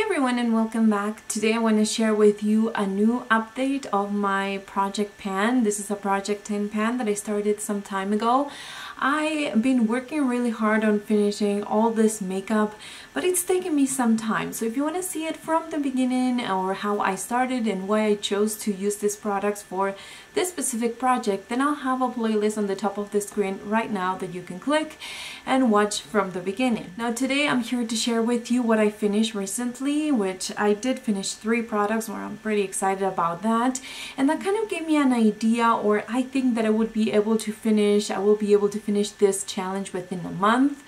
Everyone, and welcome back. Today I want to share with you a new update of my project pan. This is a project 10 pan that I started some time ago. I've been working really hard on finishing all this makeup, but it's taken me some time. So if you want to see it from the beginning or how I started and why I chose to use these products for this specific project, then I'll have a playlist on the top of the screen right now that you can click and watch from the beginning. Now today I'm here to share with you what I finished recently, which I did finish 3 products where I'm pretty excited about that, and that kind of gave me an idea, or I think that I will be able to finish this challenge within a month.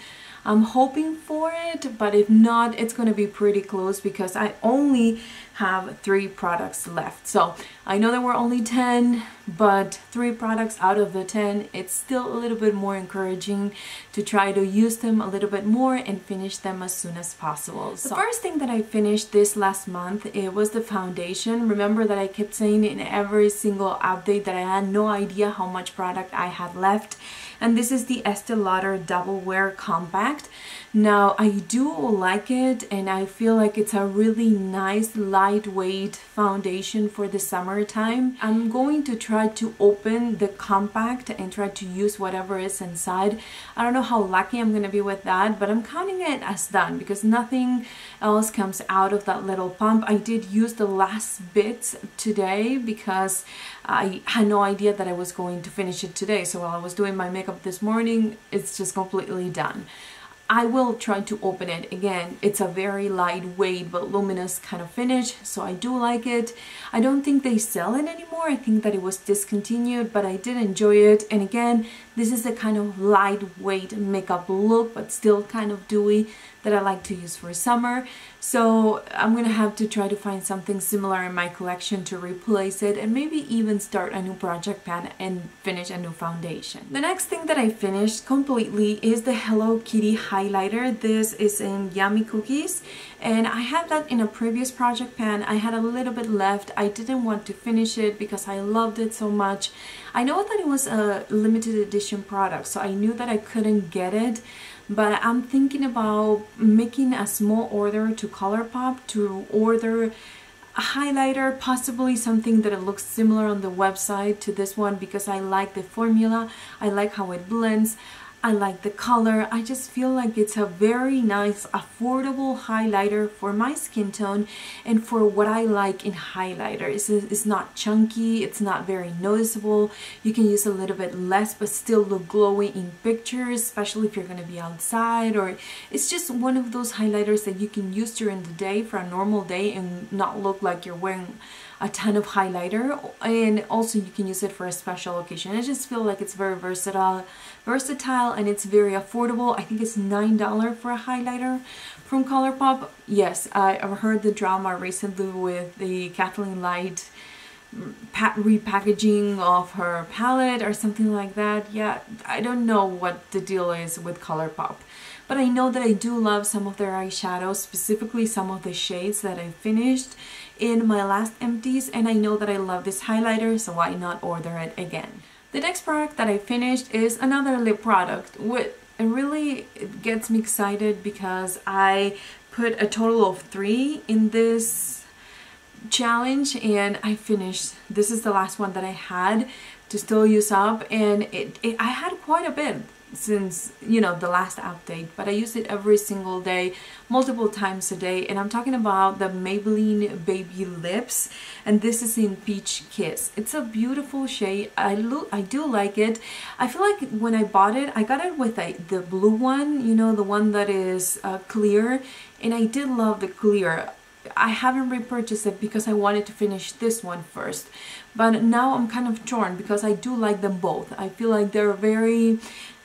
I'm hoping for it, but if not, it's going to be pretty close because I only have 3 products left. So I know there were only 10, but 3 products out of the 10, it's still a little bit more encouraging to try to use them a little bit more and finish them as soon as possible. So the first thing that I finished this last month, it was the foundation. Remember that I kept saying in every single update that I had no idea how much product I had left. And this is the Estee Lauder Double Wear Compact. Now I do like it, and I feel like it's a really nice lightweight foundation for the summertime. I'm going to try to open the compact and try to use whatever is inside. I don't know how lucky I'm going to be with that, but I'm counting it as done because nothing else comes out of that little pump. I did use the last bits today because I had no idea that I was going to finish it today. So while I was doing my makeup this morning, it's just completely done. I will try to open it. Again, it's a very lightweight but luminous kind of finish, so I do like it. I don't think they sell it anymore. I think that it was discontinued, but I did enjoy it. And again, this is the kind of lightweight makeup look, but still kind of dewy that I like to use for summer. So I'm gonna have to try to find something similar in my collection to replace it, and maybe even start a new project pan and finish a new foundation. The next thing that I finished completely is the Hello Kitty highlighter. This is in Yummy Cookies, and I had that in a previous project pan. I had a little bit left. I didn't want to finish it because I loved it so much. I know that it was a limited edition product, so I knew that I couldn't get it, but I'm thinking about making a small order to ColourPop to order a highlighter, possibly something that it looks similar on the website to this one, because I like the formula, I like how it blends, I like the color. I just feel like it's a very nice, affordable highlighter for my skin tone and for what I like in highlighter. It's not chunky, it's not very noticeable. You can use a little bit less but still look glowy in pictures, especially if you're going to be outside, or it's just one of those highlighters that you can use during the day for a normal day and not look like you're wearing a ton of highlighter. And also you can use it for a special occasion. I just feel like it's very versatile, and it's very affordable. I think it's $9 for a highlighter from ColourPop. Yes, I've heard the drama recently with the Kathleen Light repackaging of her palette or something like that. Yeah, I don't know what the deal is with ColourPop, but I know that I do love some of their eyeshadows, specifically some of the shades that I finished in my last empties, and I know that I love this highlighter, so why not order it again. The next product that I finished is another lip product. It really gets me excited because I put a total of 3 in this challenge, and I finished. This is the last one that I had to still use up, and I had quite a bit since, you know, the last update, but I use it every single day, multiple times a day. And I'm talking about the Maybelline Baby Lips, and this is in Peach Kiss. It's a beautiful shade. I do like it. I feel like when I bought it, I got it with the blue one, you know, the one that is clear, and I did love the clear. I haven't repurchased it because I wanted to finish this one first, but now I'm kind of torn because I do like them both. I feel like they're very,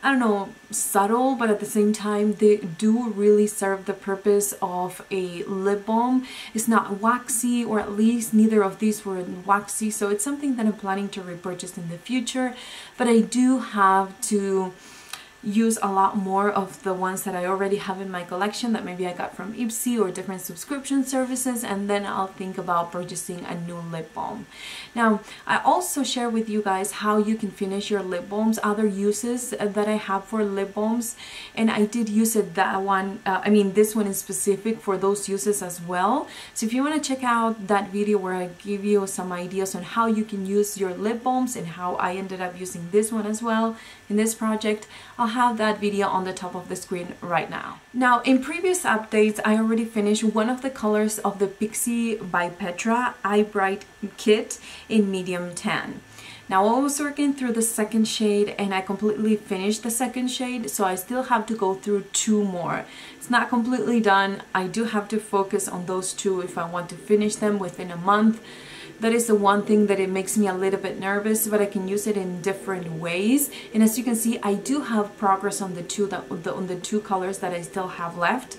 I don't know, subtle, but at the same time they do really serve the purpose of a lip balm. It's not waxy, or at least neither of these were waxy, so it's something that I'm planning to repurchase in the future. But I do have to use a lot more of the ones that I already have in my collection that maybe I got from Ipsy or different subscription services, and then I'll think about purchasing a new lip balm. Now, I also share with you guys how you can finish your lip balms, other uses that I have for lip balms, and I did use it that one, this one is specific for those uses as well. So if you want to check out that video where I give you some ideas on how you can use your lip balms and how I ended up using this one as well in this project, I'll have that video on the top of the screen right now. Now, in previous updates, I already finished one of the colors of the Pixi by Petra Eye Bright Kit in medium tan. Now, I was working through the second shade and I completely finished the second shade, so I still have to go through two more. It's not completely done. I do have to focus on those two if I want to finish them within a month. That is the one thing that it makes me a little bit nervous, but I can use it in different ways. And as you can see, I do have progress on the two colors that I still have left,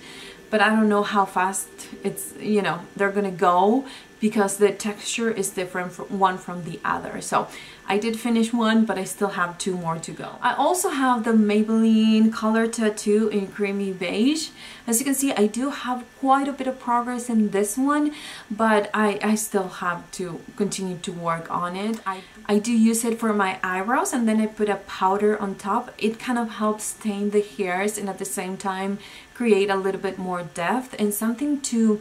but I don't know how fast they're gonna go, because the texture is different from one from the other. So I did finish one, but I still have two more to go. I also have the Maybelline Color Tattoo in Creamy Beige. As you can see, I do have quite a bit of progress in this one, but I still have to continue to work on it. I do use it for my eyebrows, and then I put a powder on top. It kind of helps stain the hairs and at the same time create a little bit more depth and something to,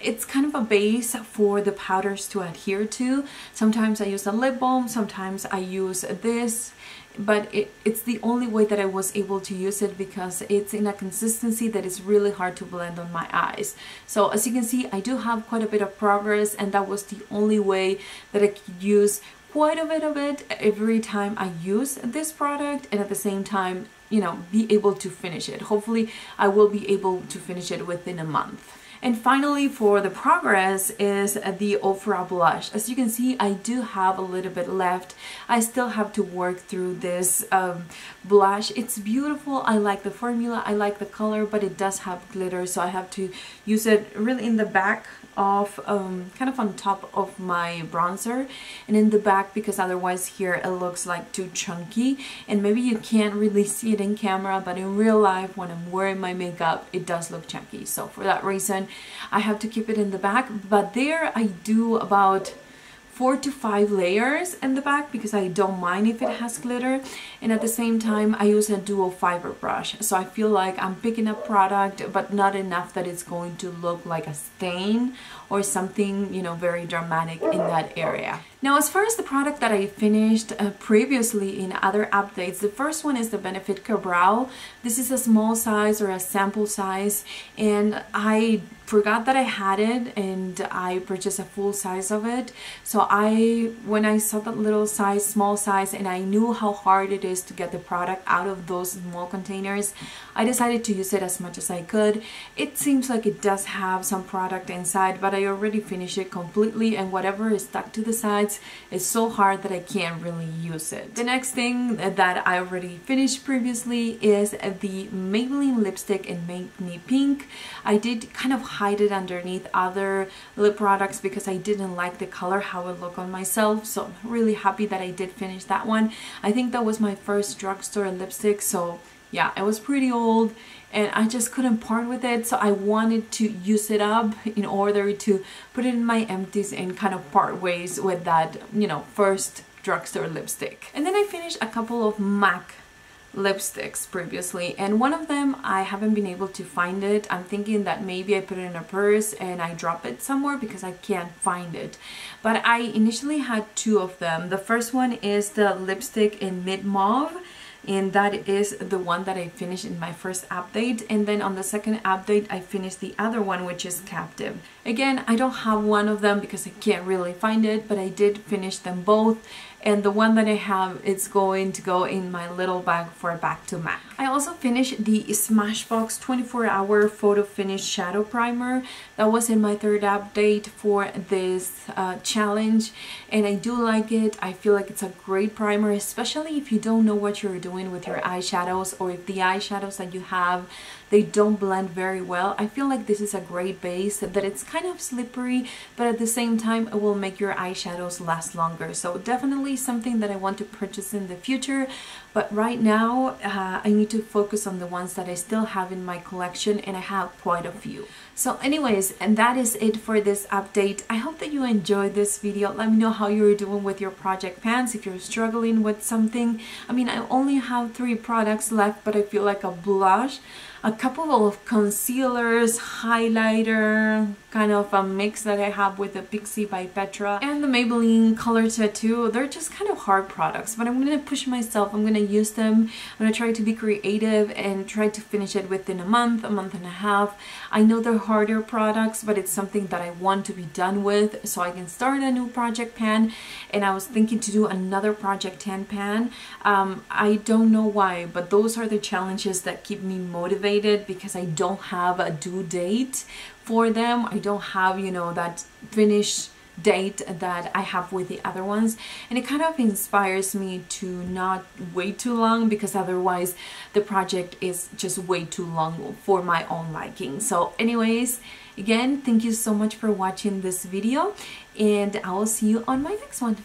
it's kind of a base for the powders to adhere to. Sometimes I use a lip balm, sometimes I use this, but it's the only way that I was able to use it because it's in a consistency that is really hard to blend on my eyes. So as you can see, I do have quite a bit of progress, and that was the only way that I could use quite a bit of it every time I use this product, and at the same time, be able to finish it. Hopefully I will be able to finish it within a month. And finally, for the progress is the Ofra blush. As you can see, I do have a little bit left. I still have to work through this blush. It's beautiful. I like the formula. I like the color, but it does have glitter, so I have to use it really in the back of kind of on top of my bronzer and in the back, because otherwise here it looks like too chunky, and maybe you can't really see it in camera, but in real life when I'm wearing my makeup it does look chunky. So for that reason I have to keep it in the back, but there I do about 4 to 5 layers in the back because I don't mind if it has glitter, and at the same time I use a dual fiber brush, so I feel like I'm picking up product but not enough that it's going to look like a stain or something very dramatic in that area. Now, as far as the product that I finished previously in other updates, the first one is the Benefit Brow. This is a small size or a sample size, and I forgot that I had it and I purchased a full size of it. So when I saw that little size, small size, and I knew how hard it is to get the product out of those small containers, I decided to use it as much as I could. It seems like it does have some product inside, but I already finished it completely, and whatever is stuck to the sides is so hard that I can't really use it. The next thing that I already finished previously is the Maybelline lipstick in Make Me Pink. I did kind of hide it underneath other lip products because I didn't like the color, how it looked on myself, so I'm really happy that I did finish that one. I think that was my first drugstore lipstick, so yeah, it was pretty old and I just couldn't part with it, so I wanted to use it up in order to put it in my empties and kind of part ways with that, first drugstore lipstick. And then I finished a couple of MAC lipsticks previously, and one of them I haven't been able to find it. I'm thinking that maybe I put it in a purse and I drop it somewhere because I can't find it. But I initially had two of them. The first one is the lipstick in Mid Mauve, and that is the one that I finished in my first update, and then on the second update I finished the other one, which is Captive. Again, I don't have one of them because I can't really find it, but I did finish them both, and the one that I have is going to go in my little bag for back to MAC. I also finished the Smashbox 24-hour photo finish shadow primer. That was in my third update for this challenge, and I do like it. I feel like it's a great primer, especially if you don't know what you're doing with your eyeshadows, or if the eyeshadows that you have they don't blend very well. I feel like this is a great base, that it's kind of slippery, but at the same time it will make your eyeshadows last longer. So definitely something that I want to purchase in the future, but right now I need to focus on the ones that I still have in my collection, and I have quite a few. So anyways, and that is it for this update. I hope that you enjoyed this video. Let me know how you're doing with your project pans, if you're struggling with something. I mean, I only have 3 products left, but I feel like a blush, a couple of concealers, highlighter, kind of a mix that I have with the Pixie by Petra, and the Maybelline Color Tattoo. They're just kind of hard products, but I'm gonna push myself. I'm gonna use them. I'm gonna try to be creative and try to finish it within a month and a half. I know they're harder products, but it's something that I want to be done with so I can start a new project pan. And I was thinking to do another project pan. I don't know why, but those are the challenges that keep me motivated, because I don't have a due date for them. I don't have, you know, that finish date that I have with the other ones, and it kind of inspires me to not wait too long, because otherwise the project is just way too long for my own liking. So anyways, again, thank you so much for watching this video, and I will see you on my next one.